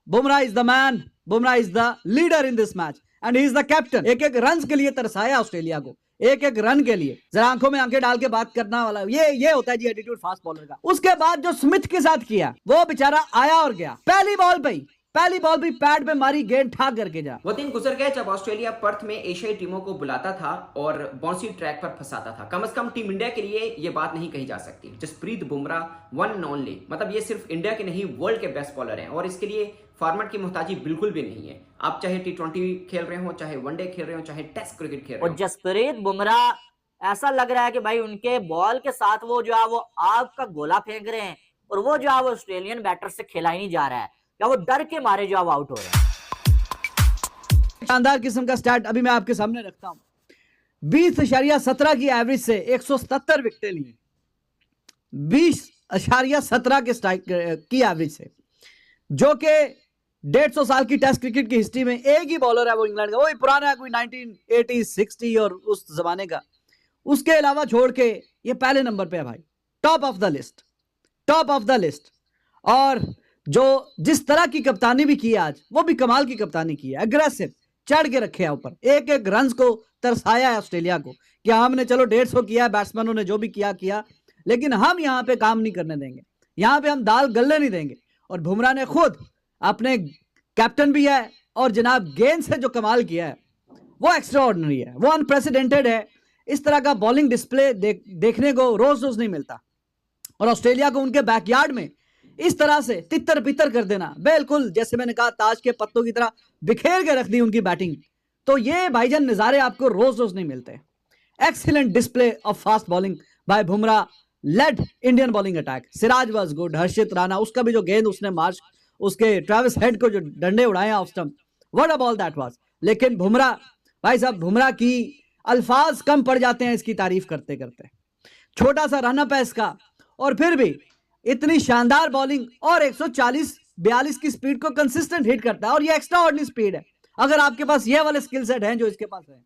Bumrah is the man, Bumrah is the leader in this match and he is the captain. एक एक run के लिए तरसाया Australia को, एक एक रन के लिए। जरा आंखों में आंखें डाल के बात करना वाला ये होता है जी एटीट्यूड फास्ट बॉलर का। उसके बाद जो स्मिथ के साथ किया, वो बेचारा आया और गया। पहली बॉल भी पैड पे मारी, गेंद ठाक करके जा। वो दिन गुजर गए जब ऑस्ट्रेलिया पर्थ में एशियाई टीमों को बुलाता था और बाउंसी ट्रैक पर फंसाता था। कम से कम टीम इंडिया के लिए ये बात नहीं कही जा सकती। Jasprit Bumrah one and only, मतलब ये सिर्फ इंडिया के नहीं वर्ल्ड के बेस्ट बॉलर हैं और इसके लिए फॉर्मेट की मोहताजी बिल्कुल भी नहीं है। आप चाहे T20 खेल रहे हो, चाहे वनडे खेल रहे हो, चाहे टेस्ट क्रिकेट खेल रहे हो। और जसप्रीत बुमराह ऐसा लग रहा है कि भाई उनके बॉल के साथ वो जो है वो आग का गोला फेंक रहे हैं और वो जो है वो ऑस्ट्रेलियन बैटर से खेला ही नहीं जा रहा है, या वो डर के मारे जो आउट हो रहे हैं। शानदार किस्म का स्टैट अभी मैं आपके सामने रखता हूं। 20.17 की एवरेज से 177 विकेटें ली, 20.17 के स्ट्राइक की एवरेज से, जो कि 150 साल की टेस्ट क्रिकेट की हिस्ट्री में एक ही बॉलर है वो इंग्लैंड का, वो पुराना है, कोई 1980 60 और उस जमाने का। उसके अलावा छोड़ के ये पहले नंबर पे है भाई, टॉप ऑफ द लिस्ट। और जो जिस तरह की कप्तानी भी की आज, वो भी कमाल की कप्तानी की है। एग्रेसिव चढ़ के रखे है ऊपर, एक एक रन को तरसाया है ऑस्ट्रेलिया को कि हमने चलो 150 किया, बैट्समैनों ने जो भी किया, लेकिन हम यहां पे काम नहीं करने देंगे, यहां पे हम दाल गलने नहीं देंगे। और बुमराह ने खुद अपने कैप्टन भी है और जनाब गेंद से जो कमाल किया है वो एक्स्ट्रा ऑर्डिनरी है, वो अनप्रेसिडेंटेड है। इस तरह का बॉलिंग डिस्प्ले देखने को रोज रोज नहीं मिलता। और ऑस्ट्रेलिया को उनके बैकयार्ड में इस तरह से तितर बितर कर देना, बिल्कुल जैसे मैंने कहा ताज के पत्तों की तरह बिखेर के रख दी उनकी बैटिंग, तो ये भाईजान नजारे आपको रोज रोज नहीं मिलते। Excellent display of fast bowling by Bumrah led Indian bowling attack. Siraj was good, Harshit Rana, उसका भी जो गेंद उसने मार्च, उसके ट्रेविस हेड को जो डंडे उड़ाए off stump, what a ball that was. लेकिन बुमराह भाई साहब, बुमराह की अल्फाज कम पड़ जाते हैं इसकी तारीफ करते करते। छोटा सा रन अप है इसका और फिर भी इतनी शानदार बॉलिंग और 140-42 की स्पीड को कंसिस्टेंट हिट करता है, और ये एक्स्ट्रा ऑर्डिनरी स्पीड है। अगर आपके पास ये वाले स्किल सेट हैं जो इसके पास है,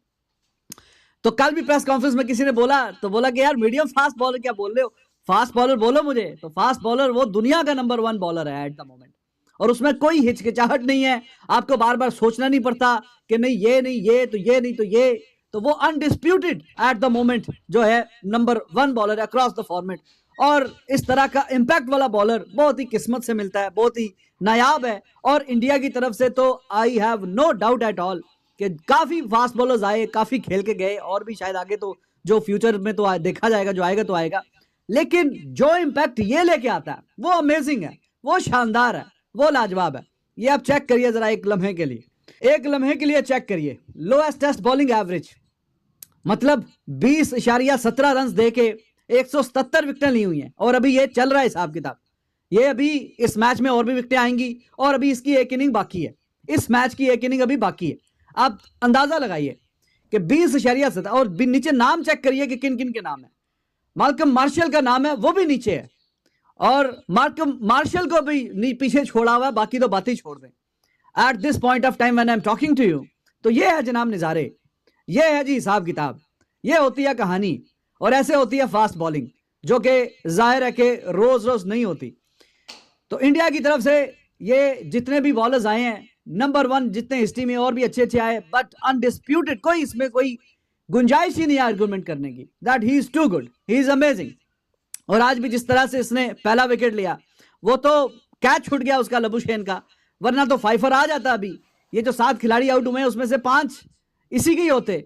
तो कल भी प्रेस कॉन्फ्रेंस में किसी ने बोला कि यार मीडियम फास्ट बॉलर क्या बोल रहे हो, फास्ट बॉलर बोलो मुझे। तो फास्ट बॉलर वो दुनिया का नंबर 1 बॉलर है एट द मोमेंट, और उसमें कोई हिचकिचाहट नहीं है। आपको बार बार सोचना नहीं पड़ता कि नहीं ये नहीं ये तो ये नहीं तो ये, तो वो अनडिस्प्यूटेड एट द मोमेंट जो है number 1 bowler across the format. और इस तरह का इंपैक्ट वाला बॉलर बहुत ही किस्मत से मिलता है, बहुत ही नायाब है। और इंडिया की तरफ से तो I have no doubt at all कि काफी फास्ट बॉलर्स आए, काफी खेल के गए, और भी शायद आगे तो जो फ्यूचर में तो देखा जाएगा, जो आएगा तो आएगा। लेकिन जो इंपैक्ट ये लेके आता है वो अमेजिंग है, वो शानदार है, वो लाजवाब है। ये आप चेक करिए जरा एक लम्हे के लिए चेक करिए। लोएस्ट टेस्ट बॉलिंग एवरेज, मतलब 20.17 रन दे के 177 विकेटें ली हुई हैं, और अभी ये चल रहा है हिसाब किताब। ये अभी इस मैच में और भी विकेटें आएंगी, और अभी इसकी एक इनिंग बाकी है, इस मैच की एक इनिंग अभी बाकी है। आप अंदाजा लगाइए कि 20.17, और नीचे नाम चेक करिए कि किन किन के नाम है। मार्कम मार्शल का नाम है, वो भी नीचे है, और मार्कम मार्शल को भी पीछे छोड़ा हुआ है, बाकी तो बात ही छोड़ दें at this point of time when I am talking to you. तो ये है जनाब नजारे, ये है जी हिसाब किताब, ये होती है कहानी, और ऐसे होती है फास्ट बॉलिंग, जो कि जाहिर है कि रोज रोज नहीं होती। तो इंडिया की तरफ से ये जितने भी बॉलर्स आए हैं, नंबर 1 जितने हिस्ट्री में, और भी अच्छे आए, बट अनडिस्प्यूटेड, कोई इसमें कोई गुंजाइश ही नहीं है आर्गुमेंट करने की, that he is too good, he is amazing. और आज भी जिस तरह से इसने पहला विकेट लिया, वो तो कैच छूट गया उसका लबुशेन का, वरना तो फाइफर आ जाता। अभी ये जो 7 खिलाड़ी आउट हुए हैं उसमें से 5 इसी के ही होते,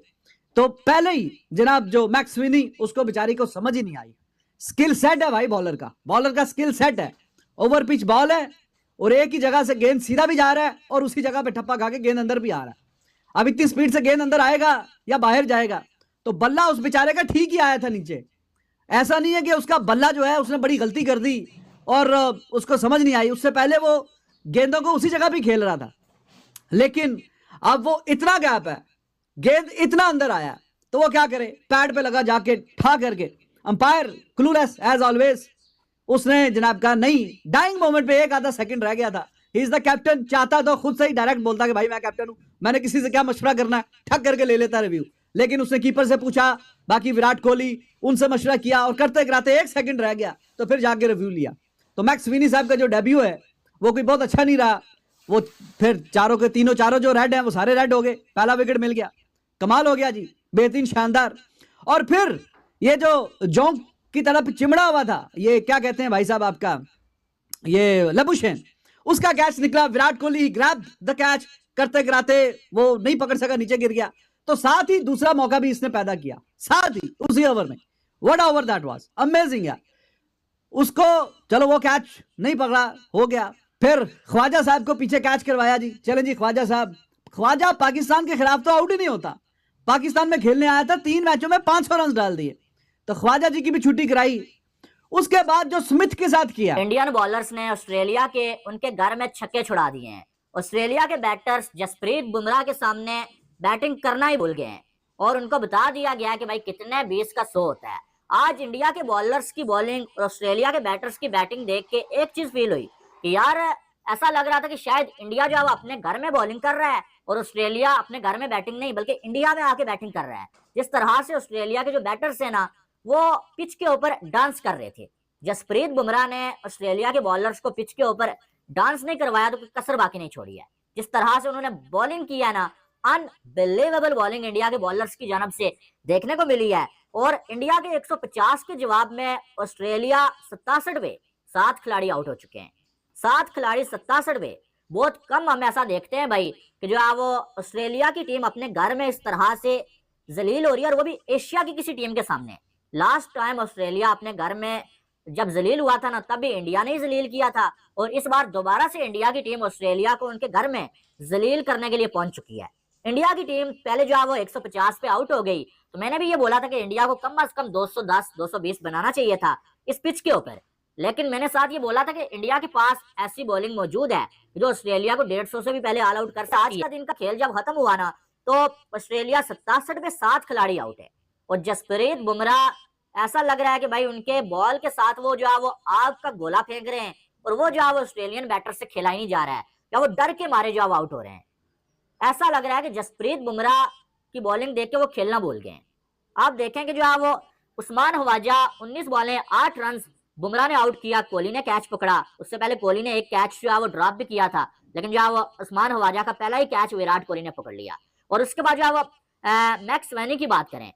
तो पहले ही जनाब जो मैक्स विनी, उसको बेचारी को समझ ही नहीं आई। स्किल सेट है भाई बॉलर का स्किल सेट है। ओवर पिच बॉल है, और एक ही जगह से गेंद सीधा भी जा रहा है, और उसी जगह पे ठप्पा खा के गेंद अंदर भी आ रहा है। अब इतनी स्पीड से गेंद अंदर आएगा या बाहर जाएगा, तो बल्ला उस बेचारे का ठीक ही आया था नीचे। ऐसा नहीं है कि उसका बल्ला जो है उसने बड़ी गलती कर दी और उसको समझ नहीं आई, उससे पहले वो गेंदों को उसी जगह भी खेल रहा था। लेकिन अब वो इतना गैप है, गेंद इतना अंदर आया, तो वो क्या करे, पैड पे लगा जाके ठा करके। अंपायर क्लूलेस एज ऑलवेज, उसने जनाब कहा नहीं, डाइंग मोमेंट पे एक आधा सेकंड रह गया था। ही इज द कैप्टन, चाहता तो खुद से ही डायरेक्ट बोलता कि भाई मैं कैप्टन हूं, मैंने किसी से क्या मशवरा करना है, ठग करके ले लेता रिव्यू। लेकिन उसने कीपर से पूछा, बाकी विराट कोहली, उनसे मशवरा किया, और करते कराते 1 सेकंड रह गया, तो फिर जाके रिव्यू लिया। तो मैक्स विनी साहब का जो डेब्यू है वो कोई बहुत अच्छा नहीं रहा, वो फिर चारों के तीनों चारों जो रेड हैं वो सारे रेड हो गए, पहला विकेट मिल गया, कमाल हो गया जी, बेहतरीन शानदार। और फिर ये जो जोंक की तरफ चिमड़ा हुआ था, ये क्या कहते हैं भाई साहब आपका, ये लबुशेन, उसका कैच निकला, Virat Kohli grab the catch, करते कराते वो नहीं पकड़ सका, नीचे गिर गया। तो साथ ही दूसरा मौका भी इसने पैदा किया, साथ ही उसी ओवर में। What over that was, amazing यार। उसको चलो वो कैच नहीं पकड़ा, हो गया। फिर ख्वाजा साहब को पीछे कैच करवाया जी, चले जी ख्वाजा साहब। ख्वाजा पाकिस्तान के खिलाफ तो आउट ही नहीं होता, पाकिस्तान में खेलने आया था, 3 मैचों में 500 रन डाल दिए, तो ख्वाजा जी की भी छुट्टी कराई। उसके बाद जो स्मिथ के साथ किया, इंडियन बॉलर्स ने ऑस्ट्रेलिया के उनके घर में छक्के छुड़ा दिए हैं। ऑस्ट्रेलिया के बैटर्स जसप्रीत बुमराह के सामने बैटिंग करना ही भूल गए हैं और उनको बता दिया गया कि भाई कितने 20 का 100 होता है। आज इंडिया के बॉलर्स की बॉलिंग और ऑस्ट्रेलिया के बैटर्स की बैटिंग देख के एक चीज फील हुई कि यार ऐसा लग रहा था कि शायद इंडिया जो है वो अपने घर में बॉलिंग कर रहा है और ऑस्ट्रेलिया अपने घर में बैटिंग नहीं बल्कि इंडिया में आके बैटिंग कर रहा है। जिस तरह से ऑस्ट्रेलिया के जो बैटर्स है ना वो पिच के ऊपर डांस कर रहे थे। जसप्रीत बुमराह ने ऑस्ट्रेलिया के बॉलर्स को पिच के ऊपर डांस नहीं करवाया तो कोई कसर बाकी नहीं छोड़ी है। जिस तरह से उन्होंने बॉलिंग किया ना, अनबिलीवेबल बॉलिंग इंडिया के बॉलर्स की जानब से देखने को मिली है। और इंडिया के 150 के जवाब में ऑस्ट्रेलिया 67 पे 7 खिलाड़ी आउट हो चुके हैं। 7 खिलाड़ी 67 पे, बहुत कम हम ऐसा देखते हैं भाई कि जो है वो ऑस्ट्रेलिया की टीम अपने घर में इस तरह से जलील हो रही है और वो भी एशिया की किसी टीम के सामने। लास्ट टाइम ऑस्ट्रेलिया अपने घर में जब जलील हुआ था ना तब भी इंडिया ने ही जलील किया था और इस बार दोबारा से इंडिया की टीम ऑस्ट्रेलिया को उनके घर में जलील करने के लिए पहुंच चुकी है। इंडिया की टीम पहले जो है वो 150 पे आउट हो गई, तो मैंने भी ये बोला था कि इंडिया को कम से कम 210 220 बनाना चाहिए था इस पिच के ऊपर। लेकिन मैंने साथ ये बोला था कि इंडिया के पास ऐसी बॉलिंग मौजूद है जो ऑस्ट्रेलिया को 150 से भी पहले ऑल आउट कर सकती है। आज का दिन का खेल जब खत्म हुआ ना तो ऑस्ट्रेलिया 67 पे 7 खिलाड़ी आउट है और जसप्रीत बुमराह ऐसा लग रहा है कि भाई उनके बॉल के साथ वो जो है वो आग का गोला फेंक रहे हैं और वो जो है वो ऑस्ट्रेलियन बैटर से खेला ही नहीं जा रहा है या वो डर के मारे जो है वो आउट हो रहे हैं। ऐसा लग रहा है कि जसप्रीत बुमराह की बॉलिंग देख के वो खेलना भूल गए। आप देखें कि जो है वो उस्मान ख्वाजा 19 बॉलें 8 रन बुमराह ने आउट किया, कोहली ने कैच पकड़ा। उससे पहले कोहली ने एक कैच जो है वो ड्रॉप भी किया था, लेकिन जो है वो उस्मान ख्वाजा का पहला ही कैच विराट कोहली ने पकड़ लिया। और उसके बाद जो है वो मैक्स वैनी की बात करें,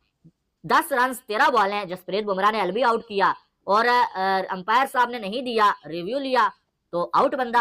10 रन 13 बॉलें जसप्रीत बुमराह ने एलबी आउट किया और अंपायर साहब ने नहीं दिया, रिव्यू लिया तो आउट बंदा।